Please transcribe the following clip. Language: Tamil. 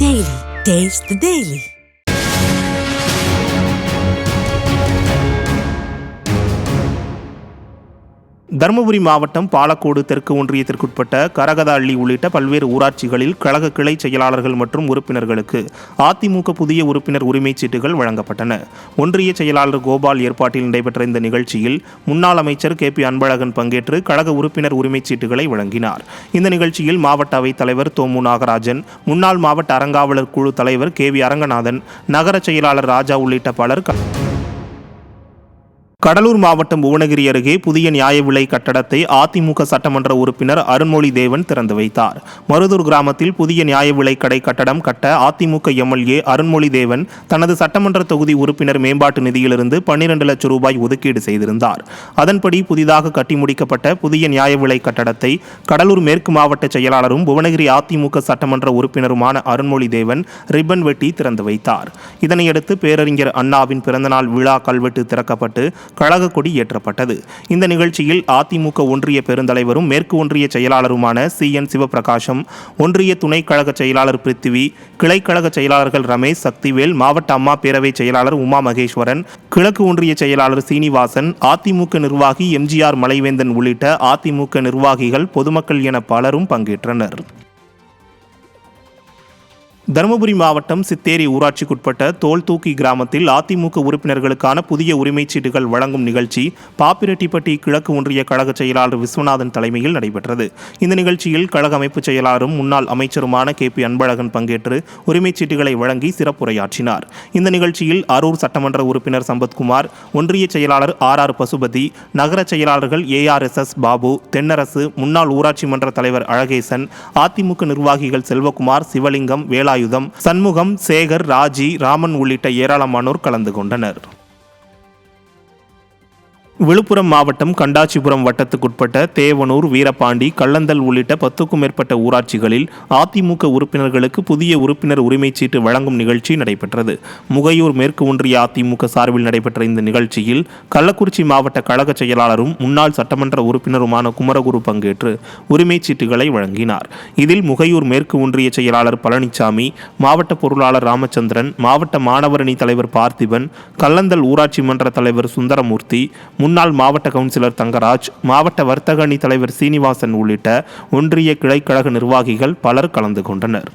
Daily. Taste the Daily. Dharmapuri மாவட்டம் பாலக்கோடு தெற்கு ஒன்றியத்திற்குட்பட்ட கரகதஅள்ளி உள்ளிட்ட பல்வேறு ஊராட்சிகளில் கழக கிளை செயலாளர்கள் மற்றும் உறுப்பினர்களுக்கு அதிமுக புதிய உறுப்பினர் உரிமைச் சீட்டுகள் வழங்கப்பட்டன. ஒன்றிய செயலாளர் கோபால் ஏற்பாட்டில் நடைபெற்ற இந்த நிகழ்ச்சியில் முன்னாள் அமைச்சர் KP அன்பழகன் பங்கேற்று கழக உறுப்பினர் உரிமைச் சீட்டுகளை வழங்கினார். இந்த நிகழ்ச்சியில் மாவட்ட அவைத் தலைவர் தோமு நாகராஜன், முன்னாள் மாவட்ட அறங்காவலர் குழு தலைவர் KV அரங்கநாதன், நகர செயலாளர் ராஜா உள்ளிட்ட பலர் கடலூர் மாவட்டம் புவனகிரி அருகே புதிய நியாய விலை கட்டடத்தை அதிமுக சட்டமன்ற உறுப்பினர் அருண்மொழி தேவன் திறந்து வைத்தார். மருதூர் கிராமத்தில் புதிய நியாய விலை கடை கட்டடம் கட்ட அதிமுக MLA அருண்மொழி தேவன் தனது சட்டமன்ற தொகுதி உறுப்பினர் மேம்பாட்டு நிதியிலிருந்து 12 லட்சம் ரூபாய் ஒதுக்கீடு செய்திருந்தார். அதன்படி புதிதாக கட்டி முடிக்கப்பட்ட புதிய நியாய விலை கட்டடத்தை கடலூர் மேற்கு மாவட்ட செயலாளரும் புவனகிரி அதிமுக சட்டமன்ற உறுப்பினருமான அருண்மொழி தேவன் ரிப்பன் வெட்டி திறந்து வைத்தார். இதனையடுத்து பேரறிஞர் அண்ணாவின் பிறந்தநாள் விழா கல்வெட்டு திறக்கப்பட்டு கழக கொடி ஏற்றப்பட்டது. இந்த நிகழ்ச்சியில் அதிமுக ஒன்றிய பெருந்தலைவரும் மேற்கு ஒன்றிய செயலாளருமான CN சிவபிரகாசம், ஒன்றிய துணை கழக செயலாளர் பிருத்திவி, கிளை கழக செயலாளர்கள் ரமேஷ், சக்திவேல், மாவட்ட அம்மா பேரவை செயலாளர் உமா மகேஸ்வரன், கிழக்கு ஒன்றிய செயலாளர் சீனிவாசன், அதிமுக நிர்வாகி MGR மலைவேந்தன் உள்ளிட்ட அதிமுக நிர்வாகிகள், பொதுமக்கள் என பலரும் பங்கேற்றனர். தருமபுரி மாவட்டம் சித்தேரி ஊராட்சிக்குட்பட்ட தோல்தூக்கி கிராமத்தில் அதிமுக உறுப்பினர்களுக்கான புதிய உரிமைச் சீட்டுகள் வழங்கும் நிகழ்ச்சி பாப்பிரெட்டிப்பட்டி கிழக்கு ஒன்றிய கழக செயலாளர் விஸ்வநாதன் தலைமையில் நடைபெற்றது. இந்த நிகழ்ச்சியில் கழக அமைப்பு செயலாளரும் முன்னாள் அமைச்சருமான KP அன்பழகன் பங்கேற்று உரிமைச் சீட்டுகளை வழங்கி சிறப்புரையாற்றினார். இந்த நிகழ்ச்சியில் அரூர் சட்டமன்ற உறுப்பினர் சம்பத்குமார், ஒன்றிய செயலாளர் RR பசுபதி, நகர செயலாளர்கள் ARSS பாபு, தென்னரசு, முன்னாள் ஊராட்சி மன்ற தலைவர் அழகேசன், அதிமுக நிர்வாகிகள் செல்வகுமார், சிவலிங்கம், வேலா சண்முகம், சேகர், ராஜி, ராமன் உள்ளிட்ட ஏராளமானோர் கலந்து கொண்டனர். விழுப்புரம் மாவட்டம் கண்டாச்சிபுரம் வட்டத்துக்குட்பட்ட தேவனூர், வீரபாண்டி, கள்ளந்தல் உள்ளிட்ட 10க்கும் மேற்பட்ட ஊராட்சிகளில் அதிமுக உறுப்பினர்களுக்கு புதிய உறுப்பினர் உரிமைச் சீட்டு வழங்கும் நிகழ்ச்சி நடைபெற்றது. முகையூர் மேற்கு ஒன்றிய அதிமுக சார்பில் நடைபெற்ற இந்த நிகழ்ச்சியில் கள்ளக்குறிச்சி மாவட்ட கழக செயலாளரும் முன்னாள் சட்டமன்ற உறுப்பினருமான குமரகுரு பங்கேற்று உரிமைச் சீட்டுகளை வழங்கினார். இதில் முகையூர் மேற்கு ஒன்றிய செயலாளர் பழனிசாமி, மாவட்ட பொருளாளர் ராமச்சந்திரன், மாவட்ட மாணவரணி தலைவர் பார்த்திபன், கள்ளந்தல் ஊராட்சி மன்ற தலைவர் சுந்தரமூர்த்தி, முன்னாள் மாவட்ட கவுன்சிலர் தங்கராஜ், மாவட்ட வர்த்தக அணி தலைவர் சீனிவாசன் உள்ளிட்ட ஒன்றிய கிளைக்கழக நிர்வாகிகள் பலர் கலந்து கொண்டனர்.